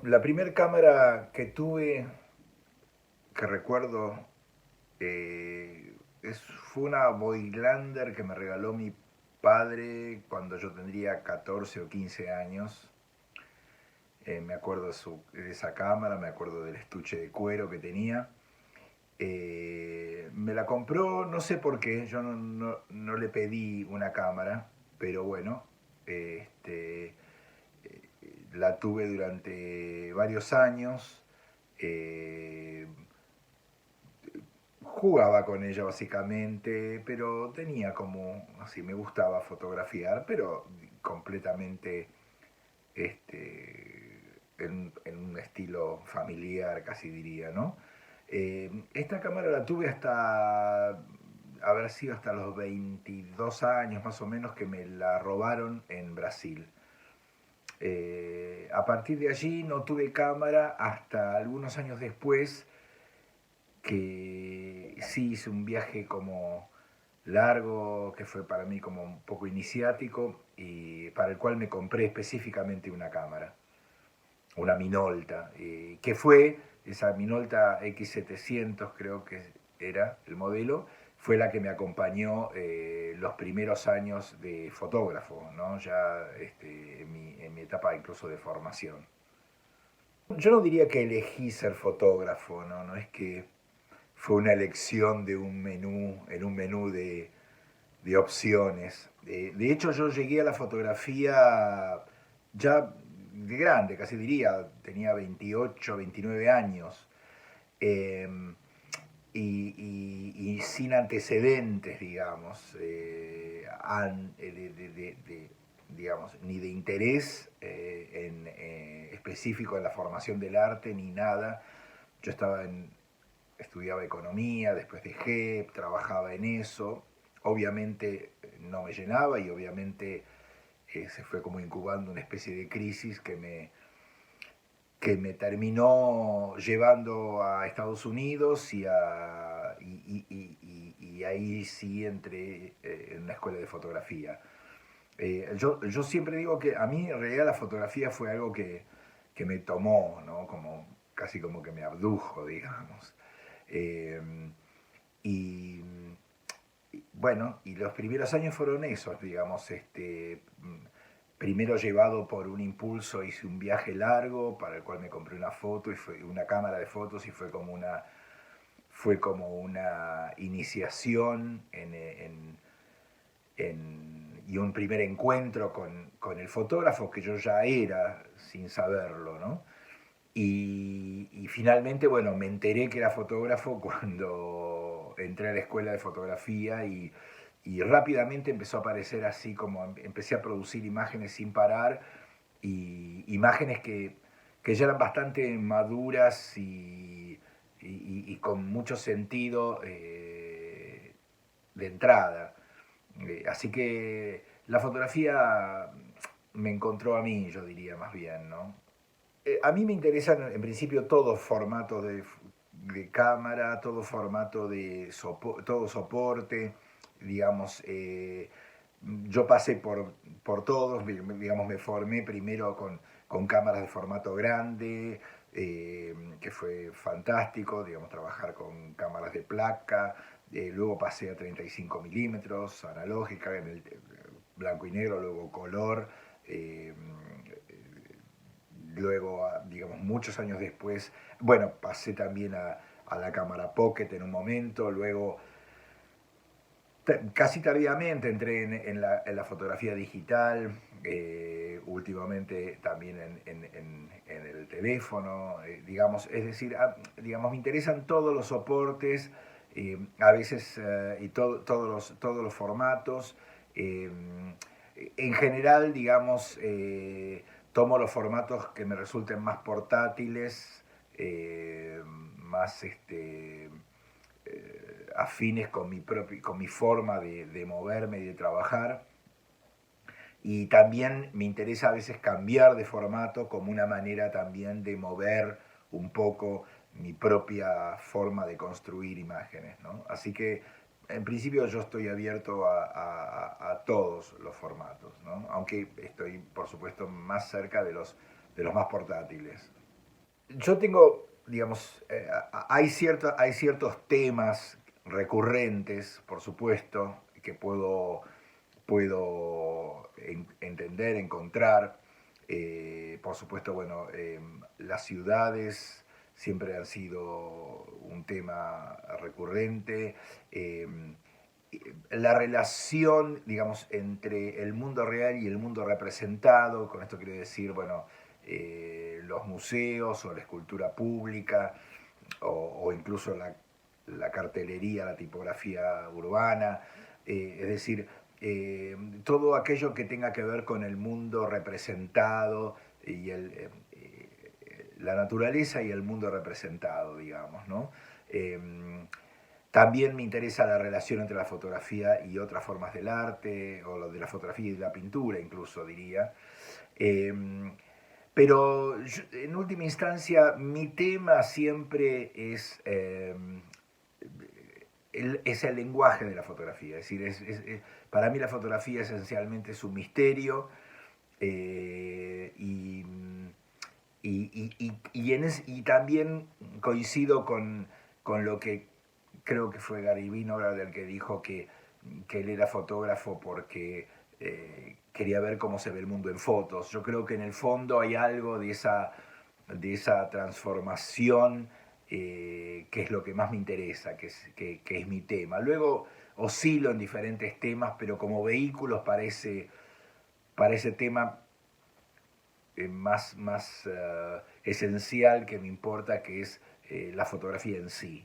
La primera cámara que tuve, que recuerdo, fue una Voigtlander que me regaló mi padre cuando yo tendría 14 o 15 años. Me acuerdo de esa cámara, me acuerdo del estuche de cuero que tenía. Me la compró, no sé por qué, yo no le pedí una cámara, pero bueno, este, la tuve durante varios años. Eh, Jugaba con ella básicamente, pero tenía como, así, me gustaba fotografiar, pero completamente en un estilo familiar, casi diría, ¿no? Esta cámara la tuve hasta, haber sido hasta los 22 años más o menos, que me la robaron en Brasil. A partir de allí no tuve cámara hasta algunos años después, que sí hice un viaje como largo, que fue para mí como un poco iniciático, y para el cual me compré específicamente una cámara, una Minolta, que fue esa Minolta X700, creo que era el modelo, fue la que me acompañó los primeros años de fotógrafo, ¿no? Ya en mi etapa incluso de formación. Yo no diría que elegí ser fotógrafo, ¿no? No es que fue una elección de un menú, en un menú de opciones. De hecho, yo llegué a la fotografía ya de grande, casi diría, tenía 28, 29 años, eh, y sin antecedentes, digamos, digamos, ni de interés específico en la formación del arte, ni nada. Yo estudiaba economía, después dejé, trabajaba en eso. Obviamente no me llenaba y obviamente se fue como incubando una especie de crisis que me terminó llevando a Estados Unidos y ahí sí entré en una escuela de fotografía. Yo siempre digo que a mí en realidad la fotografía fue algo que me tomó, ¿no? Como, casi como que me abdujo, digamos. Eh, y, bueno, y los primeros años fueron esos, digamos, primero llevado por un impulso, hice un viaje largo para el cual me compré una foto y fue una cámara de fotos y fue como una iniciación y un primer encuentro con el fotógrafo que yo ya era sin saberlo, ¿no? Y finalmente, bueno, me enteré que era fotógrafo cuando entré a la escuela de fotografía y rápidamente empezó a aparecer así como empecé a producir imágenes sin parar y imágenes que ya eran bastante maduras y con mucho sentido de entrada. Así que la fotografía me encontró a mí, yo diría más bien, ¿no? A mí me interesan en principio todos formatos de cámara, todo formato todo soporte, digamos. Yo pasé por todos, digamos, me formé primero con cámaras de formato grande, que fue fantástico, digamos, trabajar con cámaras de placa. Luego pasé a 35 milímetros, analógica, en el blanco y negro, luego color. eh, Luego, digamos, muchos años después, bueno, pasé también a la cámara Pocket en un momento, luego casi tardíamente entré en la fotografía digital, últimamente también en el teléfono, digamos, es decir, digamos, me interesan todos los soportes, a veces, y todos los formatos. eh, en general, digamos, tomo los formatos que me resulten más portátiles, más afines con mi forma de moverme y de trabajar. Y también me interesa a veces cambiar de formato como una manera también de mover un poco mi propia forma de construir imágenes, ¿no? Así que en principio yo estoy abierto a todos los formatos, ¿no? Aunque estoy por supuesto más cerca de los más portátiles. yo tengo, digamos, hay ciertos temas recurrentes, por supuesto, que puedo entender, encontrar. Por supuesto, bueno, las ciudades siempre han sido un tema recurrente. Eh, la relación, digamos, entre el mundo real y el mundo representado, con esto quiero decir, bueno, los museos o la escultura pública o incluso la cartelería, la tipografía urbana, es decir, todo aquello que tenga que ver con el mundo representado y la naturaleza y el mundo representado, digamos, ¿no? Eh, También me interesa la relación entre la fotografía y otras formas del arte, o lo de la fotografía y la pintura incluso, diría. Eh, pero en última instancia, mi tema siempre es el lenguaje de la fotografía. Es decir, para mí la fotografía esencialmente es un misterio y, y también coincido con lo que creo que fue Gary Winograd el que dijo que él era fotógrafo porque quería ver cómo se ve el mundo en fotos. Yo creo que en el fondo hay algo de esa transformación que es lo que más me interesa, que es mi tema. Luego oscilo en diferentes temas, pero como vehículos para ese tema más esencial que me importa, que es la fotografía en sí.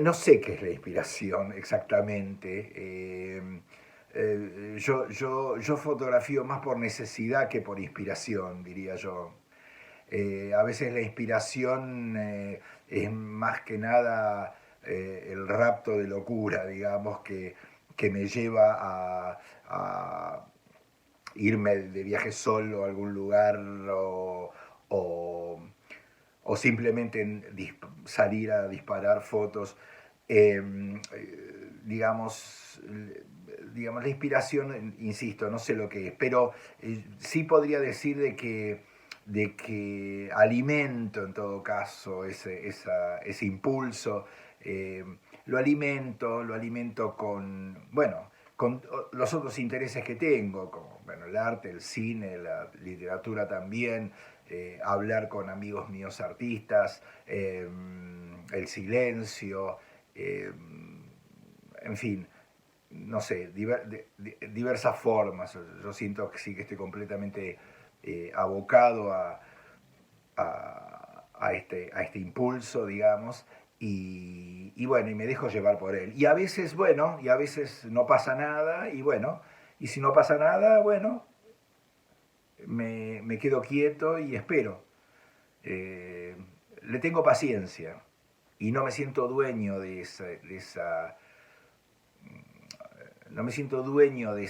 No sé qué es la inspiración exactamente. Yo fotografío más por necesidad que por inspiración, diría yo. A veces la inspiración es más que nada el rapto de locura, digamos, que me lleva a irme de viaje solo a algún lugar o, o simplemente salir a disparar fotos. Digamos, digamos, la inspiración, insisto, no sé lo que es, pero sí podría decir de que alimento en todo caso ese impulso, eh, lo alimento con, bueno, con los otros intereses que tengo, como bueno, el arte, el cine, la literatura también, hablar con amigos míos artistas, el silencio, eh, en fin, no sé, diversas formas. Yo siento que sí que estoy completamente abocado a este impulso, digamos, y bueno, y me dejo llevar por él. Y a veces, bueno, y a veces no pasa nada, y bueno, y si no pasa nada, bueno, me quedo quieto y espero. Eh, Le tengo paciencia y no me siento dueño no me siento dueño de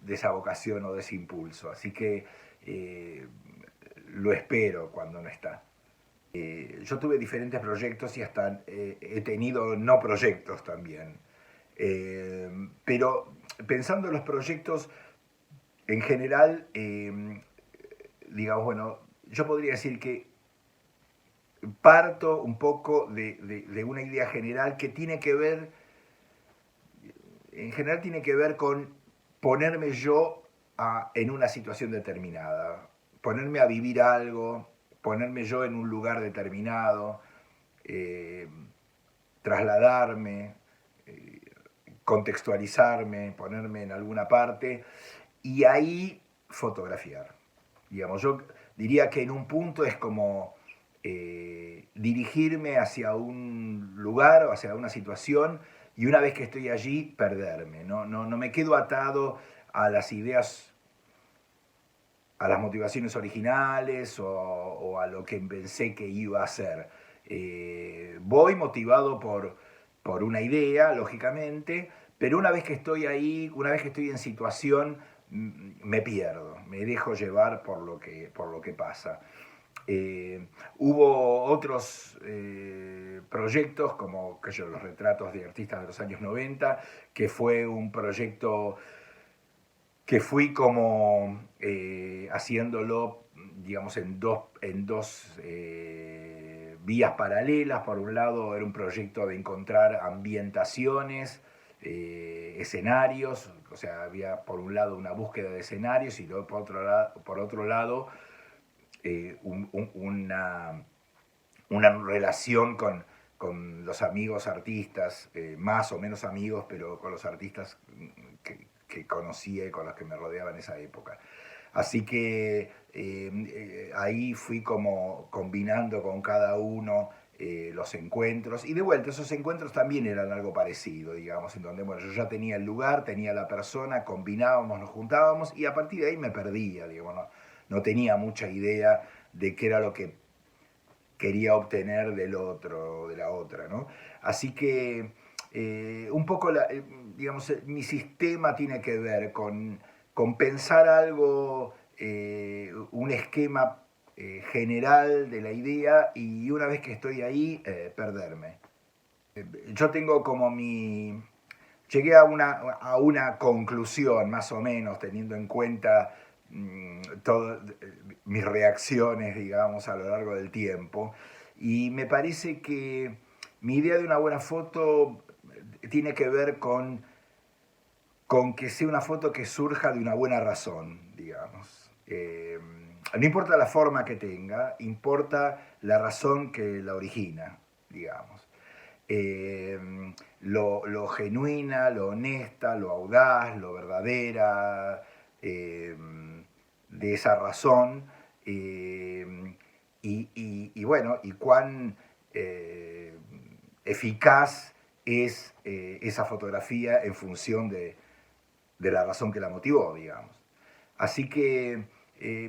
esa vocación o de ese impulso. Así que eh, lo espero cuando no está. Yo tuve diferentes proyectos y hasta he tenido no proyectos también. Pero pensando en los proyectos, en general, digamos, bueno, yo podría decir que parto un poco de una idea general que tiene que ver, en general tiene que ver con ponerme yo en una situación determinada, ponerme a vivir algo, ponerme yo en un lugar determinado, eh, trasladarme, eh, contextualizarme, ponerme en alguna parte y ahí fotografiar. Digamos, yo diría que en un punto es como dirigirme hacia un lugar o hacia una situación y una vez que estoy allí, perderme. No me quedo atado a las ideas, a las motivaciones originales o a lo que pensé que iba a hacer. Voy motivado por una idea, lógicamente, pero una vez que estoy ahí, una vez que estoy en situación, me pierdo, me dejo llevar por lo que pasa. Hubo otros proyectos como que yo, los retratos de artistas de los años 90, que fue un proyecto que fui como haciéndolo, digamos, en dos vías paralelas. Por un lado era un proyecto de encontrar ambientaciones, escenarios, o sea, había por un lado una búsqueda de escenarios y luego por otro lado una relación con los amigos artistas, más o menos amigos, pero con los artistas que conocía y con los que me rodeaba en esa época. Así que ahí fui como combinando con cada uno los encuentros. Y de vuelta, esos encuentros también eran algo parecido, digamos, en donde, bueno, yo ya tenía el lugar, tenía la persona, combinábamos, nos juntábamos y a partir de ahí me perdía, digamos, no tenía mucha idea de qué era lo que quería obtener del otro, de la otra, ¿no? Así que un poco, digamos, mi sistema tiene que ver con pensar algo, un esquema general de la idea y una vez que estoy ahí, perderme. Yo tengo como mi... Llegué a una conclusión, más o menos, teniendo en cuenta todas mis reacciones, digamos, a lo largo del tiempo. Y me parece que mi idea de una buena foto tiene que ver con que sea una foto que surja de una buena razón, digamos. No importa la forma que tenga, importa la razón que la origina, digamos. Lo genuina, lo honesta, lo audaz, lo verdadera de esa razón y bueno, y cuán eficaz es esa fotografía en función de la razón que la motivó, digamos. Así que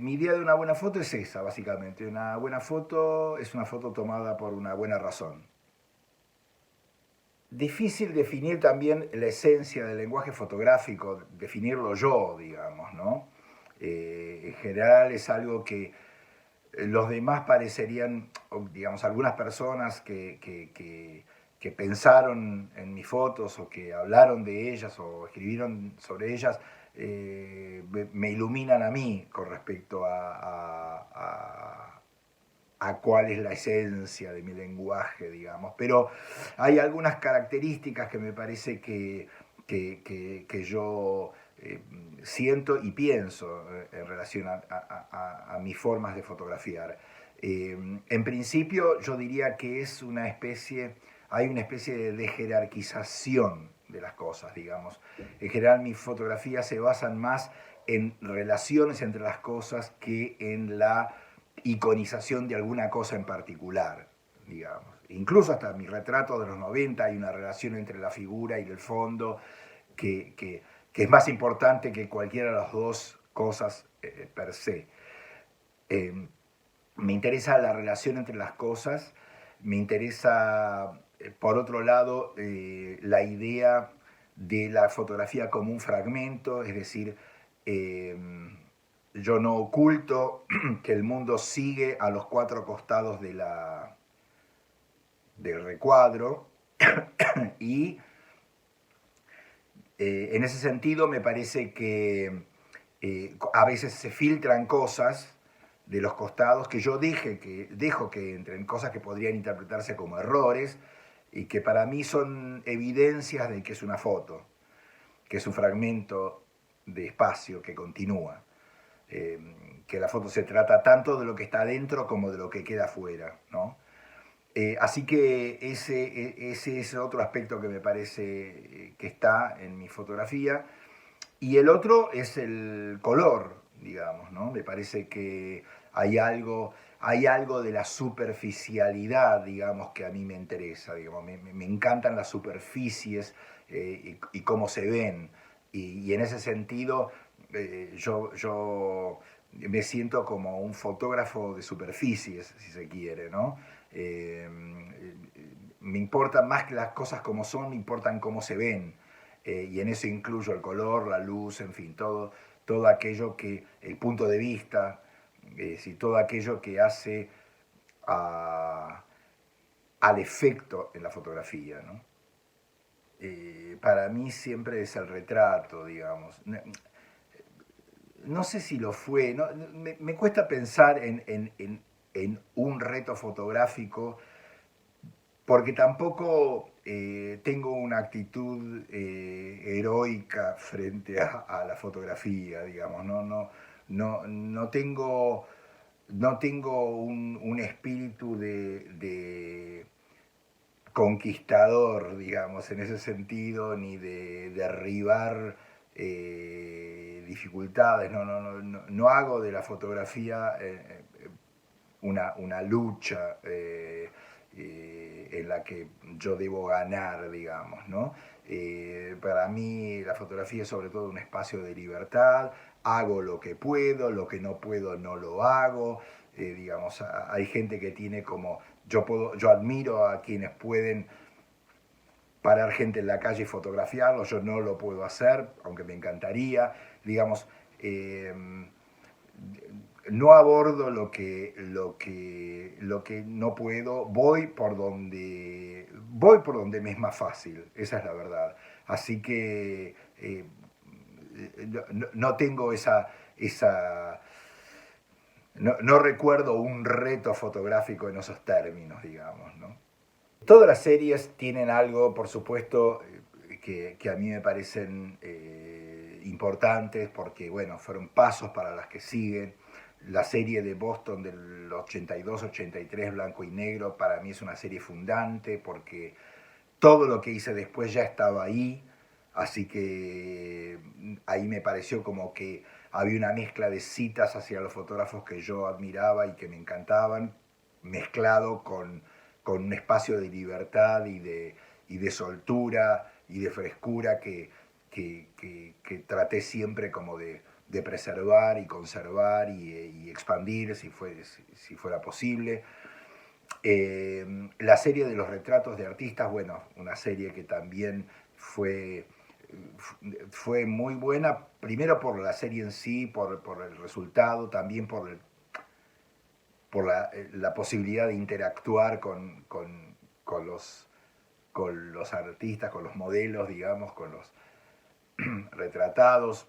mi idea de una buena foto es esa, básicamente. Una buena foto es una foto tomada por una buena razón. Difícil definir también la esencia del lenguaje fotográfico, definirlo yo, digamos, ¿no? En general es algo que los demás parecerían, digamos, algunas personas que pensaron en mis fotos o que hablaron de ellas o escribieron sobre ellas, me iluminan a mí con respecto a cuál es la esencia de mi lenguaje, digamos. Pero hay algunas características que me parece que yo siento y pienso en relación a mis formas de fotografiar. En principio yo diría que es una especie, hay una especie de jerarquización de las cosas, digamos. En general mis fotografías se basan más en relaciones entre las cosas que en la iconización de alguna cosa en particular, digamos. Incluso hasta mi retrato de los 90 hay una relación entre la figura y el fondo que es más importante que cualquiera de las dos cosas per se. Me interesa la relación entre las cosas, me interesa, por otro lado, la idea de la fotografía como un fragmento, es decir, eh, yo no oculto que el mundo sigue a los cuatro costados del recuadro y en ese sentido me parece que a veces se filtran cosas de los costados que yo dejo que entren, cosas que podrían interpretarse como errores y que para mí son evidencias de que es una foto, que es un fragmento de espacio que continúa. Que la foto se trata tanto de lo que está adentro como de lo que queda afuera, ¿no? Así que ese es otro aspecto que me parece que está en mi fotografía. Y el otro es el color, digamos, ¿no? Me parece que hay algo de la superficialidad, digamos, que a mí me interesa, digamos. Me encantan las superficies y cómo se ven. Y en ese sentido, yo me siento como un fotógrafo de superficies, si se quiere, ¿no? Eh, Me importan más que las cosas como son, me importan cómo se ven. Y en eso incluyo el color, la luz, en fin, todo aquello que, el punto de vista, todo aquello que hace a, al efecto en la fotografía, ¿no? Para mí siempre es el retrato, digamos. no sé si lo fue, no, me cuesta pensar en un reto fotográfico porque tampoco tengo una actitud heroica frente a la fotografía, digamos, no tengo, no tengo un espíritu de conquistador, digamos, en ese sentido, ni de derribar dificultades, no hago de la fotografía una lucha en la que yo debo ganar, digamos, ¿no? Para mí la fotografía es sobre todo un espacio de libertad, hago lo que no puedo no lo hago, digamos, hay gente que tiene como, yo admiro a quienes pueden parar gente en la calle y fotografiarlo, yo no lo puedo hacer, aunque me encantaría, digamos, eh, no abordo lo que no puedo, voy por donde me es más fácil, esa es la verdad. Así que no tengo no recuerdo un reto fotográfico en esos términos, digamos, ¿no? Todas las series tienen algo, por supuesto, que a mí me parecen importantes porque, bueno, fueron pasos para las que siguen. La serie de Boston del 82-83, blanco y negro, para mí es una serie fundante porque todo lo que hice después ya estaba ahí, así que ahí me pareció como que había una mezcla de citas hacia los fotógrafos que yo admiraba y que me encantaban, mezclado con un espacio de libertad y de soltura y de frescura que traté siempre como de preservar y conservar y expandir si fuera posible. La serie de los retratos de artistas, bueno, una serie que también fue, fue muy buena, primero por la serie en sí, por el resultado, también por la posibilidad de interactuar con los artistas, con los modelos, digamos, con los retratados.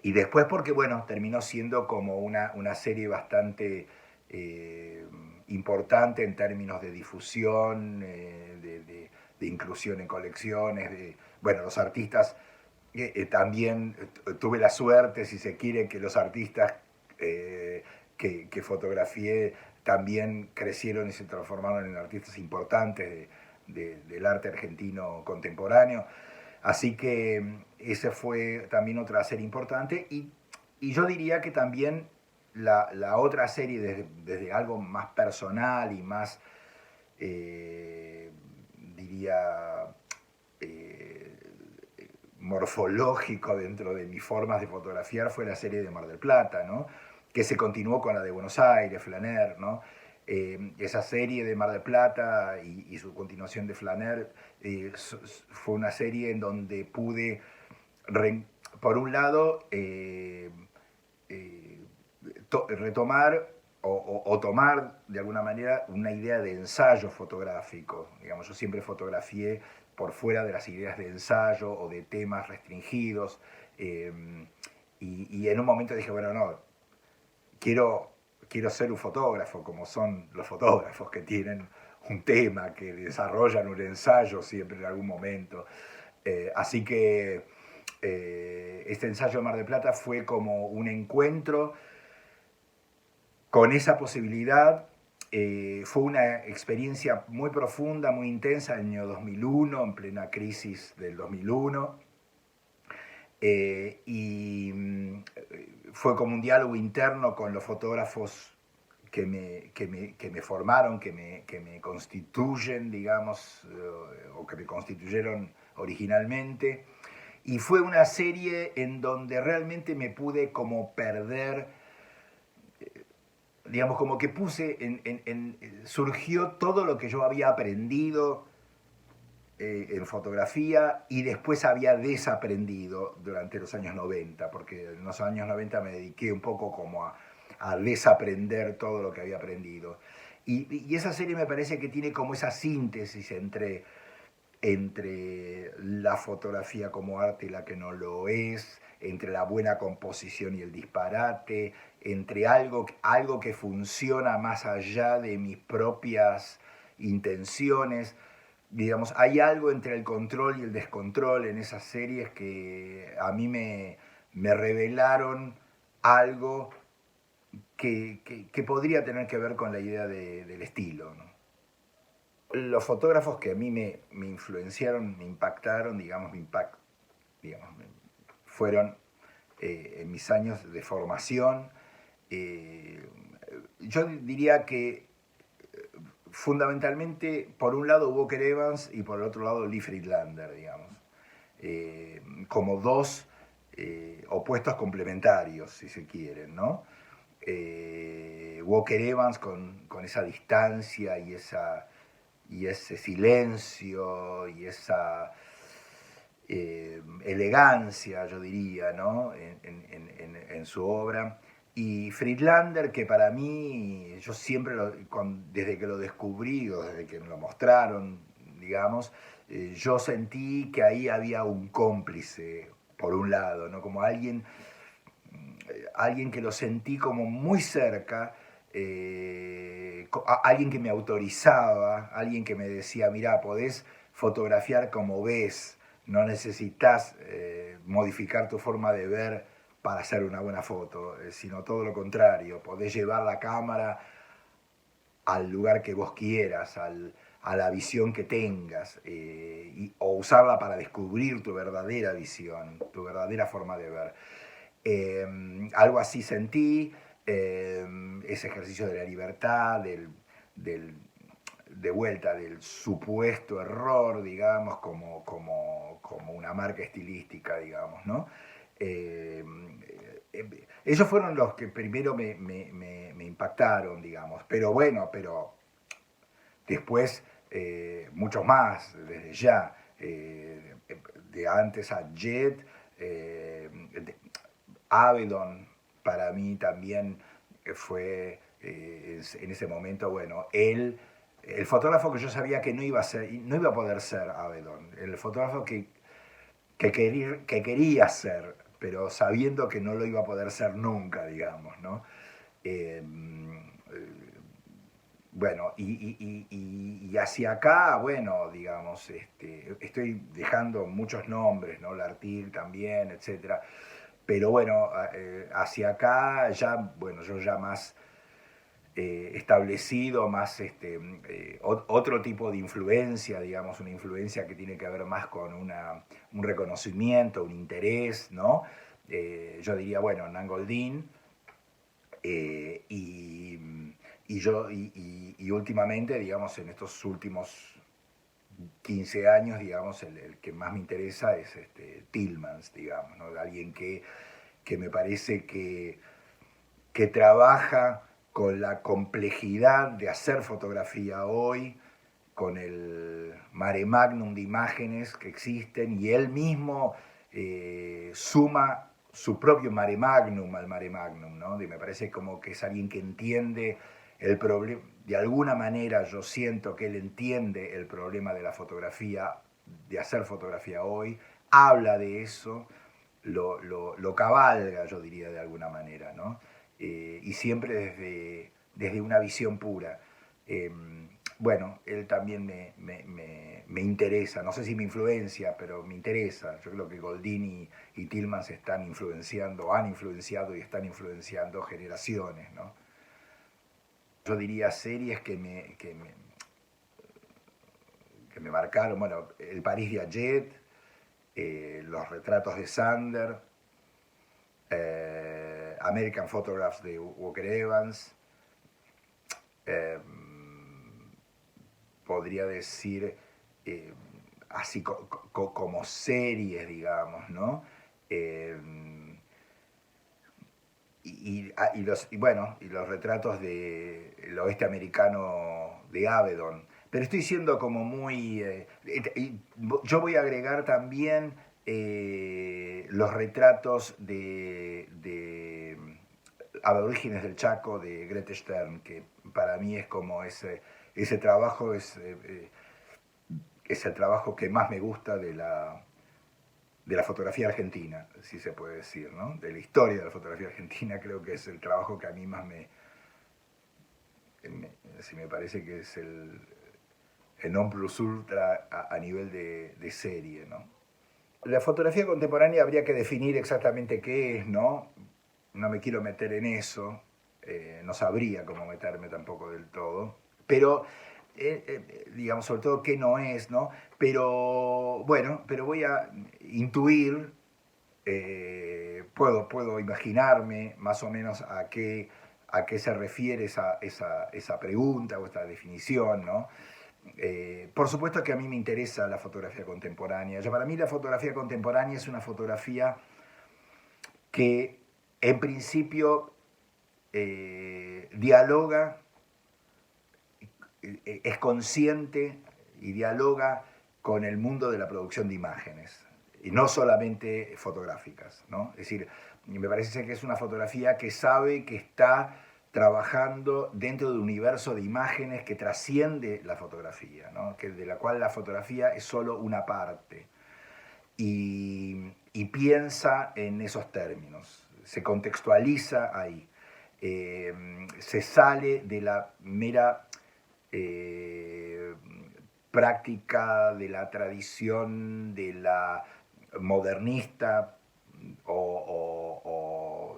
Y después porque, bueno, terminó siendo como una serie bastante importante en términos de difusión, de inclusión en colecciones. Bueno, los artistas también tuve la suerte, si se quiere, que los artistas que fotografié también crecieron y se transformaron en artistas importantes del arte argentino contemporáneo. Así que esa fue también otra serie importante y yo diría que también la otra serie desde algo más personal y más, diría, eh, morfológico dentro de mis formas de fotografiar fue la serie de Mar del Plata, ¿no? Que se continuó con la de Buenos Aires, Flaner, ¿no? Esa serie de Mar del Plata y su continuación de Flaner fue una serie en donde pude, por un lado, eh, retomar o tomar de alguna manera una idea de ensayo fotográfico. Digamos, yo siempre fotografié por fuera de las ideas de ensayo o de temas restringidos. eh, y en un momento dije, bueno, no, quiero, quiero ser un fotógrafo, como son los fotógrafos que tienen un tema, que desarrollan un ensayo siempre en algún momento. Así que este ensayo de Mar del Plata fue como un encuentro con esa posibilidad. Fue una experiencia muy profunda, muy intensa en el año 2001, en plena crisis del 2001. Y fue como un diálogo interno con los fotógrafos que me formaron, que me constituyen, digamos, o que me constituyeron originalmente. Y fue una serie en donde realmente me pude como perder, digamos, como que puse, surgió todo lo que yo había aprendido en fotografía y después había desaprendido durante los años 90, porque en los años 90 me dediqué un poco como a desaprender todo lo que había aprendido. Y esa serie me parece que tiene como esa síntesis entre entre la fotografía como arte y la que no lo es, entre la buena composición y el disparate, entre algo que funciona más allá de mis propias intenciones. Digamos, hay algo entre el control y el descontrol en esas series que a mí me revelaron algo que podría tener que ver con la idea del estilo, ¿no? Los fotógrafos que a mí me influenciaron, me impactaron, digamos, digamos, fueron en mis años de formación. eh, yo diría que fundamentalmente, por un lado Walker Evans y por el otro lado Lee Friedlander, digamos, como dos opuestos complementarios, si se quieren, ¿no? Walker Evans con esa distancia y ese silencio y esa elegancia, yo diría, ¿no? En su obra. Y Friedlander, que para mí, yo siempre, desde que lo descubrí o desde que me lo mostraron, digamos, yo sentí que ahí había un cómplice, por un lado, ¿no? Como alguien que lo sentí como muy cerca, alguien que me autorizaba, alguien que me decía, mira, podés fotografiar como ves, no necesitas modificar tu forma de ver para hacer una buena foto, sino todo lo contrario, podés llevar la cámara al lugar que vos quieras, a la visión que tengas, o usarla para descubrir tu verdadera visión, tu verdadera forma de ver. Algo así sentí, ese ejercicio de la libertad, del, de vuelta del supuesto error, digamos, como una marca estilística, digamos, ¿no? Ellos fueron los que primero me impactaron, digamos, pero bueno, pero después muchos más, desde ya, de antes a Jet, Avedon para mí también fue en ese momento, bueno, el fotógrafo que yo sabía que no iba a ser, no iba a poder ser Avedon, el fotógrafo que quería ser, pero sabiendo que no lo iba a poder ser nunca, digamos, ¿no? Eh, bueno, y hacia acá, bueno, digamos, estoy dejando muchos nombres, ¿no? Lartigue también, etcétera. Pero bueno, hacia acá ya, bueno, yo ya más establecido, más otro tipo de influencia, digamos, una influencia que tiene que ver más con un reconocimiento, un interés, ¿no? Yo diría, bueno, Nangoldin, eh, y, y últimamente, digamos, en estos últimos 15 años, digamos, el que más me interesa es Tillmans, digamos, ¿no? Alguien que me parece que trabaja con la complejidad de hacer fotografía hoy, con el mare magnum de imágenes que existen, y él mismo suma su propio mare magnum al mare magnum, ¿no? Y me parece como que es alguien que entiende el problema, de alguna manera yo siento que él entiende el problema de la fotografía, de hacer fotografía hoy, habla de eso, lo cabalga, yo diría de alguna manera, ¿no? Y siempre desde una visión pura. Eh, bueno, él también me interesa, no sé si me influencia, pero me interesa. Yo creo que Goldini y Tillmans están influenciando, han influenciado y están influenciando generaciones, ¿no? Yo diría series que me marcaron, bueno, El París de Ajet, Los retratos de Sander, American Photographs de Walker Evans, eh, podría decir eh, así como series, digamos, ¿no? Eh, bueno, y los retratos del oeste americano de Avedon. Pero estoy siendo como muy... yo voy a agregar también los retratos de Aborígenes del Chaco de Grete Stern, que para mí es como ese trabajo es el trabajo que más me gusta de la fotografía argentina, si se puede decir, ¿no? De la historia de la fotografía argentina, creo que es el trabajo que a mí más si me parece que es el non plus ultra a nivel de serie, ¿no? La fotografía contemporánea habría que definir exactamente qué es, ¿no? No me quiero meter en eso, no sabría cómo meterme tampoco del todo, pero digamos sobre todo qué no es, ¿no? Pero bueno, pero voy a intuir, puedo imaginarme más o menos a qué se refiere esa pregunta o esta definición, ¿no? Por supuesto que a mí me interesa la fotografía contemporánea. Para mí la fotografía contemporánea es una fotografía que en principio dialoga, es consciente y dialoga con el mundo de la producción de imágenes, y no solamente fotográficas, ¿no? Es decir, me parece que es una fotografía que sabe que está trabajando dentro de un universo de imágenes que trasciende la fotografía, ¿no? De la cual la fotografía es solo una parte, y piensa en esos términos, se contextualiza ahí, se sale de la mera eh, práctica de la tradición de la modernista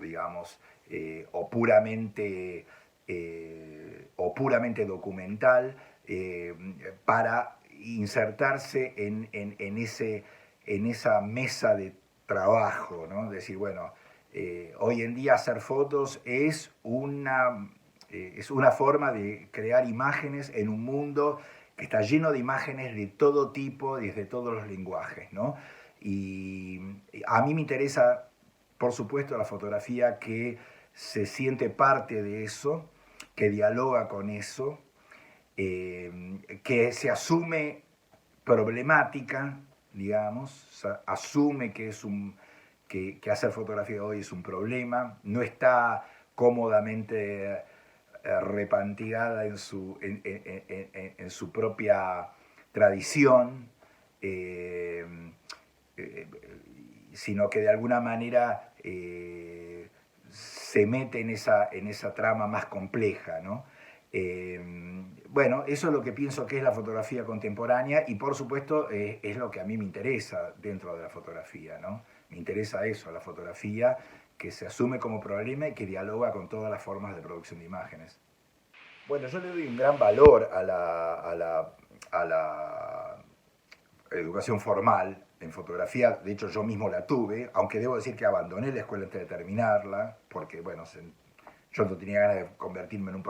digamos, o puramente documental, para insertarse en esa mesa de trabajo, ¿no? Es decir, bueno, hoy en día hacer fotos es una forma de crear imágenes en un mundo que está lleno de imágenes de todo tipo, desde todos los lenguajes, ¿no? Y a mí me interesa, por supuesto, la fotografía que se siente parte de eso, que dialoga con eso, que se asume problemática, digamos, asume que que hacer fotografía hoy es un problema, no está cómodamente repantigada en su propia tradición, eh, eh, sino que de alguna manera se mete en esa trama más compleja, ¿no? Bueno, eso es lo que pienso que es la fotografía contemporánea, y por supuesto es lo que a mí me interesa dentro de la fotografía, ¿no? Me interesa eso, la fotografía que se asume como problema y que dialoga con todas las formas de producción de imágenes. Bueno, yo le doy un gran valor a la educación formal en fotografía. De hecho, yo mismo la tuve, aunque debo decir que abandoné la escuela antes de terminarla, porque bueno, yo no tenía ganas de convertirme en un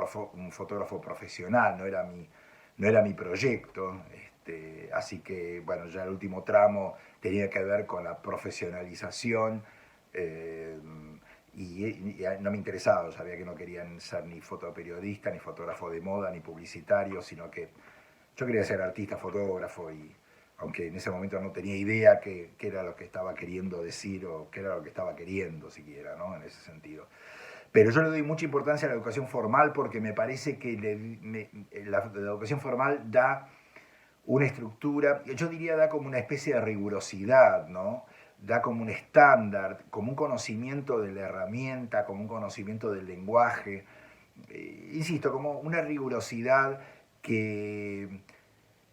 fotógrafo profesional, no era mi proyecto. Así que bueno, ya el último tramo tenía que ver con la profesionalización, eh, y no me interesaba, sabía que no querían ser ni fotoperiodista, ni fotógrafo de moda, ni publicitario, sino que yo quería ser artista, fotógrafo, y aunque en ese momento no tenía idea qué era lo que estaba queriendo decir o qué era lo que estaba queriendo siquiera, ¿no? En ese sentido. Pero yo le doy mucha importancia a la educación formal porque me parece que la educación formal da una estructura, yo diría da como una especie de rigurosidad, ¿no? Da como un estándar, como un conocimiento de la herramienta, como un conocimiento del lenguaje, insisto, como una rigurosidad que,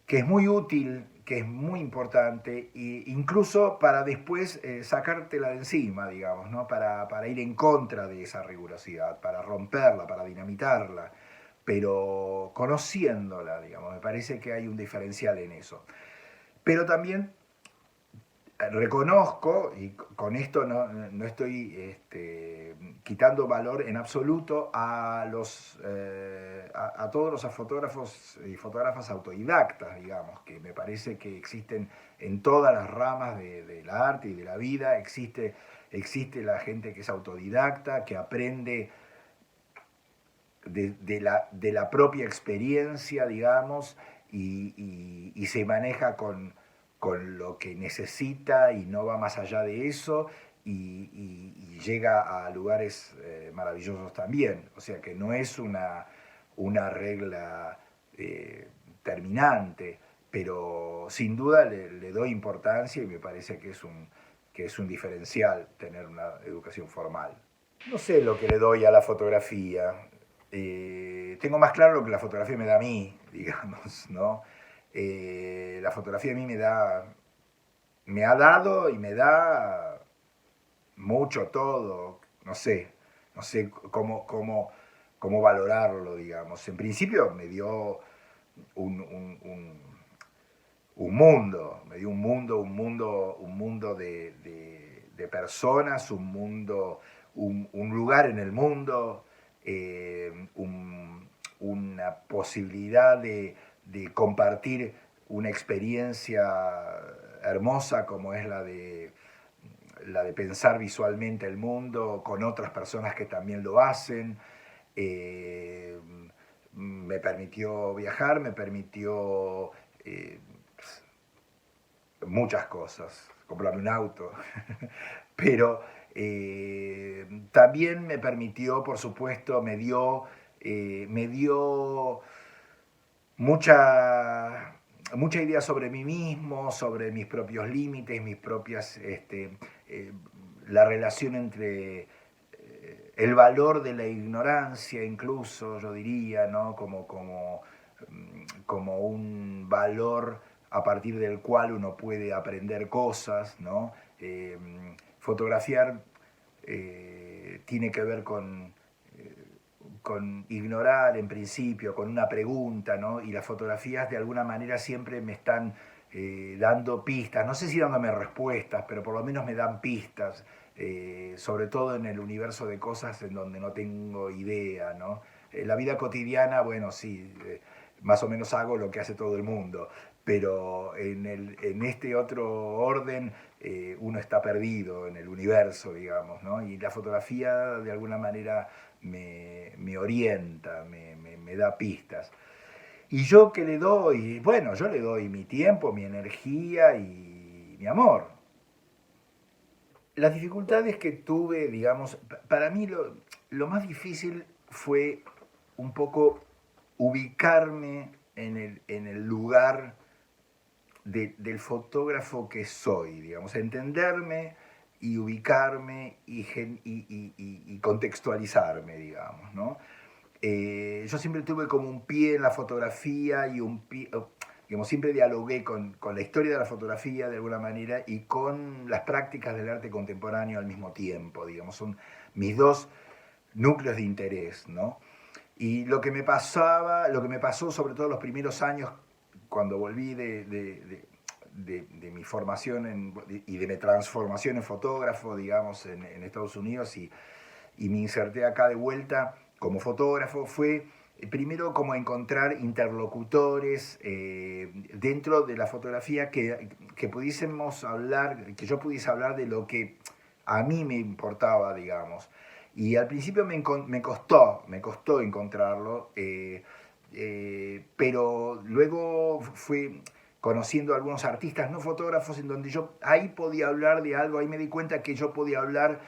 que es muy útil, que es muy importante, e incluso para después sacártela de encima, digamos, ¿no? Para ir en contra de esa rigurosidad, para romperla, para dinamitarla, pero conociéndola, digamos, me parece que hay un diferencial en eso. Pero también reconozco, y con esto no estoy quitando valor en absoluto a todos los fotógrafos y fotógrafas autodidactas, digamos, que me parece que existen en todas las ramas del arte y de la vida. Existe la gente que es autodidacta, que aprende de la propia experiencia, digamos, y se maneja con lo que necesita y no va más allá de eso, y llega a lugares maravillosos también. O sea que no es una regla terminante. pero sin duda le doy importancia y me parece que es un diferencial tener una educación formal. No sé lo que le doy a la fotografía. Tengo más claro lo que la fotografía me da a mí, digamos, ¿no? La fotografía a mí me ha dado y me da mucho todo, no sé cómo valorarlo, digamos. En principio me dio un, un, un, un mundo, me dio un mundo de personas, un lugar en el mundo, una posibilidad de compartir una experiencia hermosa como es la de pensar visualmente el mundo con otras personas que también lo hacen. Eh, Me permitió viajar, me permitió muchas cosas, comprarme un auto, pero también me permitió, por supuesto, me dio mucha idea sobre mí mismo, sobre mis propios límites, mis propias, eh, la relación entre el valor de la ignorancia, incluso, yo diría, ¿no? Como un valor a partir del cual uno puede aprender cosas, ¿no? Fotografiar tiene que ver con ignorar en principio, con una pregunta, ¿no? Y las fotografías de alguna manera siempre me están dando pistas, no sé si dándome respuestas, pero por lo menos me dan pistas, sobre todo en el universo de cosas en donde no tengo idea, ¿no? La vida cotidiana, bueno, sí, más o menos hago lo que hace todo el mundo, pero en este otro orden uno está perdido en el universo, digamos, ¿no? Y la fotografía de alguna manera me orienta, me da pistas. ¿Y yo qué le doy? Bueno, yo le doy mi tiempo, mi energía y mi amor. Las dificultades que tuve, digamos, para mí lo más difícil fue un poco ubicarme en el lugar del fotógrafo que soy, digamos, entenderme y ubicarme y contextualizarme, digamos, ¿no? Yo siempre tuve como un pie en la fotografía y un pie, digamos, siempre dialogué con la historia de la fotografía de alguna manera y con las prácticas del arte contemporáneo al mismo tiempo, digamos, son mis dos núcleos de interés, ¿no? Y lo que me pasó sobre todo los primeros años cuando volví de mi formación y de mi transformación en fotógrafo, digamos, en Estados Unidos y me inserté acá de vuelta como fotógrafo, fue primero como encontrar interlocutores dentro de la fotografía que pudiésemos hablar, que yo pudiese hablar de lo que a mí me importaba, digamos. Y al principio me costó encontrarlo, pero luego fui conociendo a algunos artistas no fotógrafos en donde yo ahí podía hablar de algo, ahí me di cuenta que yo podía hablar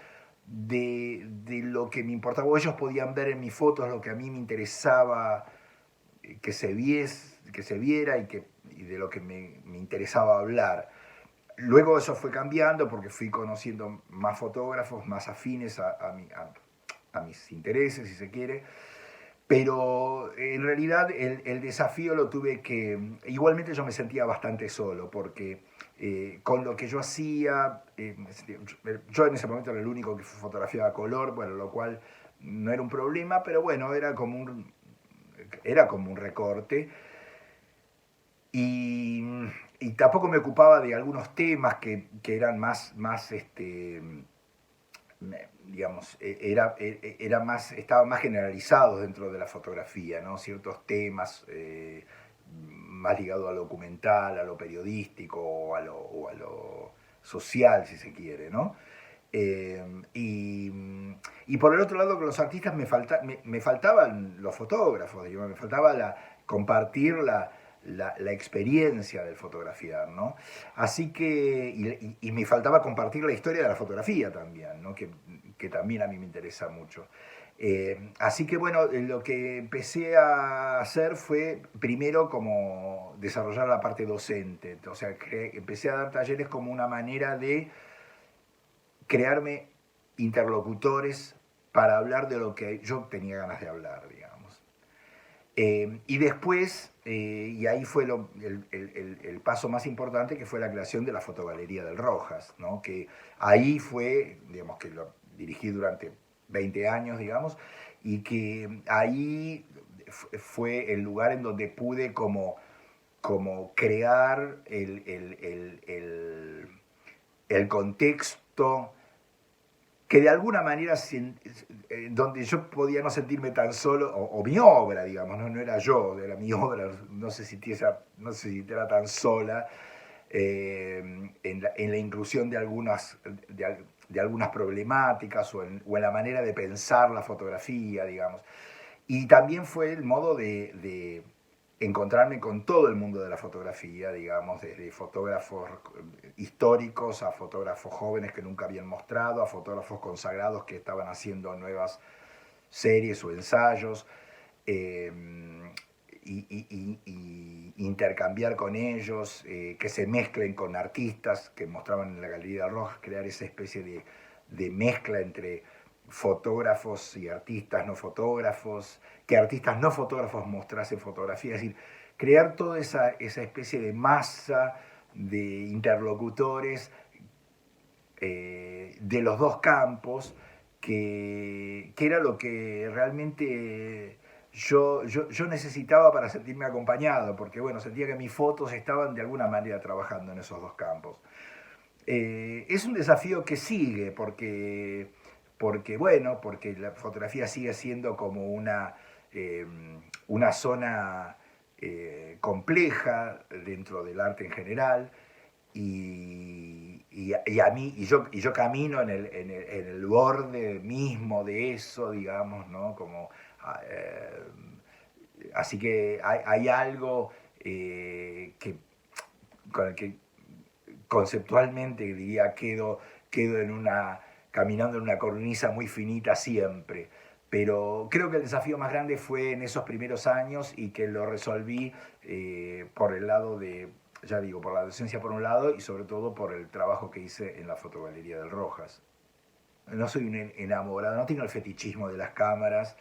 de lo que me importaba, o ellos podían ver en mis fotos lo que a mí me interesaba que se viera y de lo que me interesaba hablar. Luego eso fue cambiando porque fui conociendo más fotógrafos, más afines a mis intereses, si se quiere, pero en realidad el desafío lo tuve que... Igualmente yo me sentía bastante solo porque con lo que yo hacía, yo en ese momento era el único que fotografiaba a color, bueno, lo cual no era un problema, pero bueno, era como un recorte. Y, y tampoco me ocupaba de algunos temas que eran más digamos, estaban más generalizados dentro de la fotografía, ¿no? Ciertos temas más ligados a lo documental, a lo periodístico o a lo social, si se quiere, ¿no? Y por el otro lado, con los artistas me faltaban los fotógrafos, digamos, me faltaba compartir la experiencia del fotografiar, ¿no? Así que, y me faltaba compartir la historia de la fotografía también, ¿no? Que también a mí me interesa mucho. Así que bueno, lo que empecé a hacer fue primero como desarrollar la parte docente, o sea, empecé a dar talleres como una manera de crearme interlocutores para hablar de lo que yo tenía ganas de hablar, digamos. Y después, y ahí fue el paso más importante, que fue la creación de la Fotogalería del Rojas, ¿no? Que ahí fue, digamos, que lo dirigí durante 20 años, digamos, y que ahí fue el lugar en donde pude como crear el contexto que de alguna manera, donde yo podía no sentirme tan solo, o mi obra, digamos, no era yo, era mi obra, no se sintiera tan sola en la inclusión de algunas problemáticas o en la manera de pensar la fotografía, digamos. Y también fue el modo de encontrarme con todo el mundo de la fotografía, digamos, desde fotógrafos históricos a fotógrafos jóvenes que nunca habían mostrado, a fotógrafos consagrados que estaban haciendo nuevas series o ensayos, eh, y intercambiar con ellos, que se mezclen con artistas que mostraban en la Galería de Rojas, crear esa especie de mezcla entre fotógrafos y artistas no fotógrafos, que artistas no fotógrafos mostrasen fotografía, es decir, crear toda esa especie de masa de interlocutores de los dos campos, que era lo que realmente yo necesitaba para sentirme acompañado, porque bueno, sentía que mis fotos estaban de alguna manera trabajando en esos dos campos. Es un desafío que sigue, porque la fotografía sigue siendo como una zona compleja dentro del arte en general, y yo camino en el borde mismo de eso, digamos, ¿no? Eh, Así que hay algo con el que conceptualmente diría quedo caminando en una cornisa muy finita siempre. Pero creo que el desafío más grande fue en esos primeros años y que lo resolví por el lado ya digo, por la docencia por un lado y sobre todo por el trabajo que hice en la Fotogalería del Rojas. No soy un enamorado, no tengo el fetichismo de las cámaras.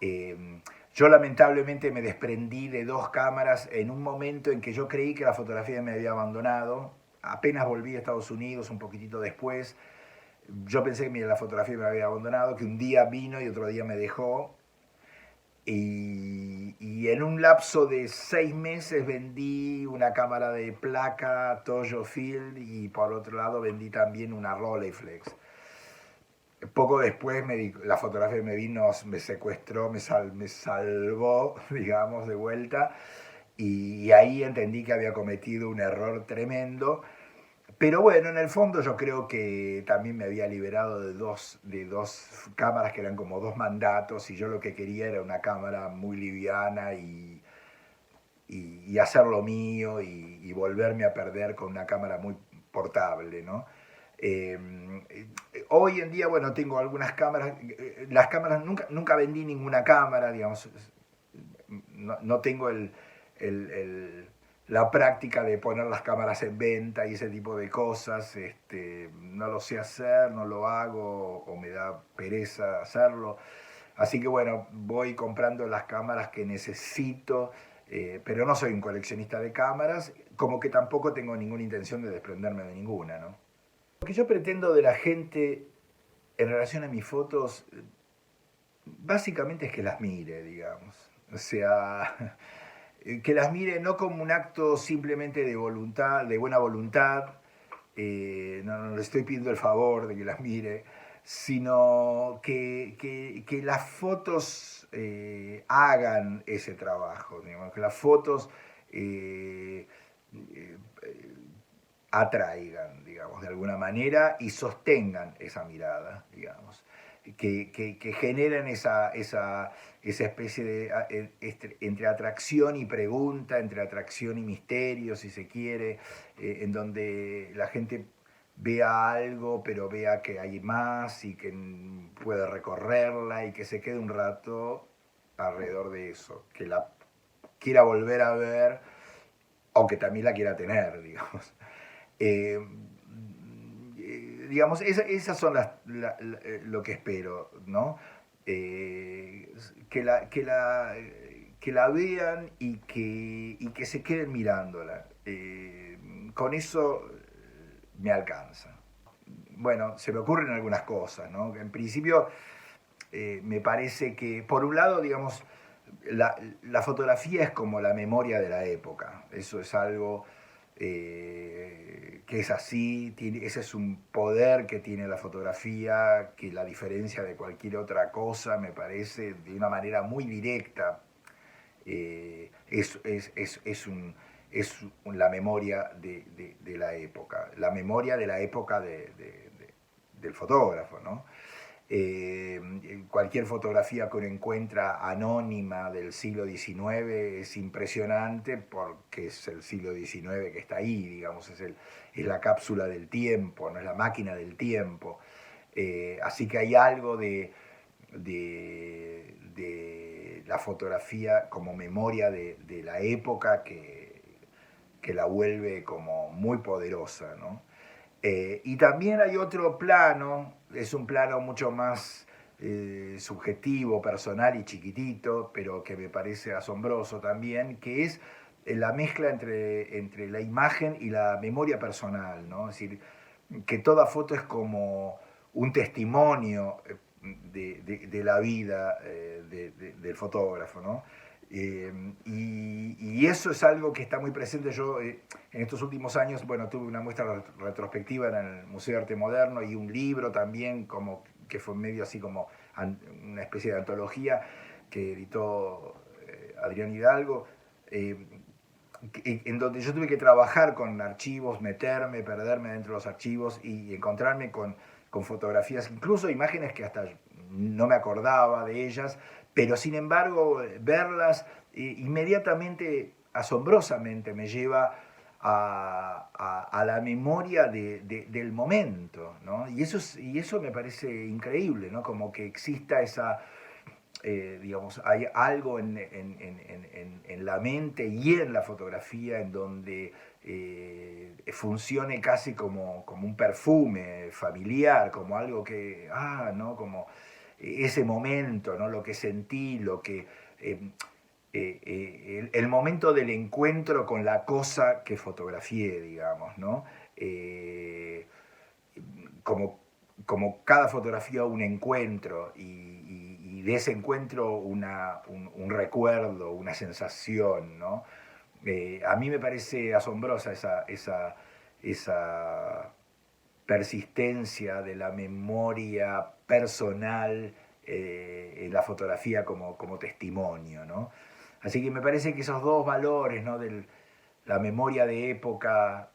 Eh, yo lamentablemente me desprendí de dos cámaras en un momento en que yo creí que la fotografía me había abandonado. Apenas volví a Estados Unidos, un poquitito después, yo pensé que la fotografía me había abandonado, que un día vino y otro día me dejó. Y en un lapso de 6 meses vendí una cámara de placa Toyo Field y por otro lado vendí también una Rolleiflex. Poco después la fotografía me vino, me secuestró, me salvó, digamos, de vuelta. Y ahí entendí que había cometido un error tremendo. Pero bueno, en el fondo yo creo que también me había liberado de dos cámaras que eran como dos mandatos y yo lo que quería era una cámara muy liviana y hacer lo mío y volverme a perder con una cámara muy portable, ¿no? Eh, Hoy en día, bueno, tengo algunas cámaras, las cámaras, nunca vendí ninguna cámara, digamos, no tengo la práctica de poner las cámaras en venta y ese tipo de cosas, no lo sé hacer, no lo hago o me da pereza hacerlo. Así que bueno, voy comprando las cámaras que necesito, pero no soy un coleccionista de cámaras, como que tampoco tengo ninguna intención de desprenderme de ninguna, ¿no? Lo que yo pretendo de la gente en relación a mis fotos, básicamente es que las mire, digamos. O sea, que las mire no como un acto simplemente de voluntad, de buena voluntad, no le estoy pidiendo el favor de que las mire, sino que las fotos hagan ese trabajo, digamos, que las fotos eh, eh, atraigan, digamos, de alguna manera y sostengan esa mirada, digamos, que generen esa especie de entre atracción y pregunta, entre atracción y misterio, si se quiere, en donde la gente vea algo, pero vea que hay más y que puede recorrerla y que se quede un rato alrededor de eso, que la quiera volver a ver o que también la quiera tener, digamos. Eh, digamos, esas son lo que espero, ¿no? Que la vean y que se queden mirándola. Con eso me alcanza. Bueno, se me ocurren algunas cosas, ¿no? En principio, me parece que, por un lado, digamos, la fotografía es como la memoria de la época. Eso es algo que es así, ese es un poder que tiene la fotografía, que la diferencia de cualquier otra cosa, me parece, de una manera muy directa, la memoria de la época, la memoria de la época del fotógrafo, ¿no? Cualquier fotografía que uno encuentra anónima del siglo XIX es impresionante porque es el siglo XIX que está ahí, digamos, es la cápsula del tiempo, no es la máquina del tiempo. Así que hay algo de la fotografía como memoria de la época que la vuelve como muy poderosa, ¿no? Y también hay otro plano, es un plano mucho más subjetivo, personal y chiquitito, pero que me parece asombroso también, que es la mezcla entre la imagen y la memoria personal, ¿no? Es decir, que toda foto es como un testimonio de la vida del fotógrafo, ¿no? Y eso es algo que está muy presente. Yo en estos últimos años, bueno, tuve una muestra retrospectiva en el Museo de Arte Moderno y un libro también como que fue medio así como una especie de antología que editó Adrián Hidalgo, en donde yo tuve que trabajar con archivos, meterme, perderme dentro de los archivos y encontrarme con fotografías, incluso imágenes que hasta no me acordaba de ellas, pero sin embargo verlas inmediatamente, asombrosamente, me lleva a la memoria del momento, ¿no? Y eso me parece increíble, ¿no? Como que exista esa, digamos, hay algo en la mente y en la fotografía en donde funcione casi como un perfume familiar, como algo que, ¿no? Como ese momento, ¿no? Lo que sentí, lo que... el momento del encuentro con la cosa que fotografié, digamos, ¿no? Como, como cada fotografía un encuentro y de ese encuentro un recuerdo, una sensación, ¿no? A mí me parece asombrosa esa persistencia de la memoria personal en la fotografía como testimonio, ¿no? Así que me parece que esos dos valores, ¿no? La memoria de época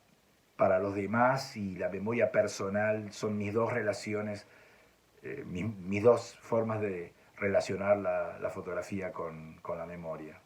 para los demás y la memoria personal son mis dos relaciones, mis dos formas de relacionar la fotografía con la memoria.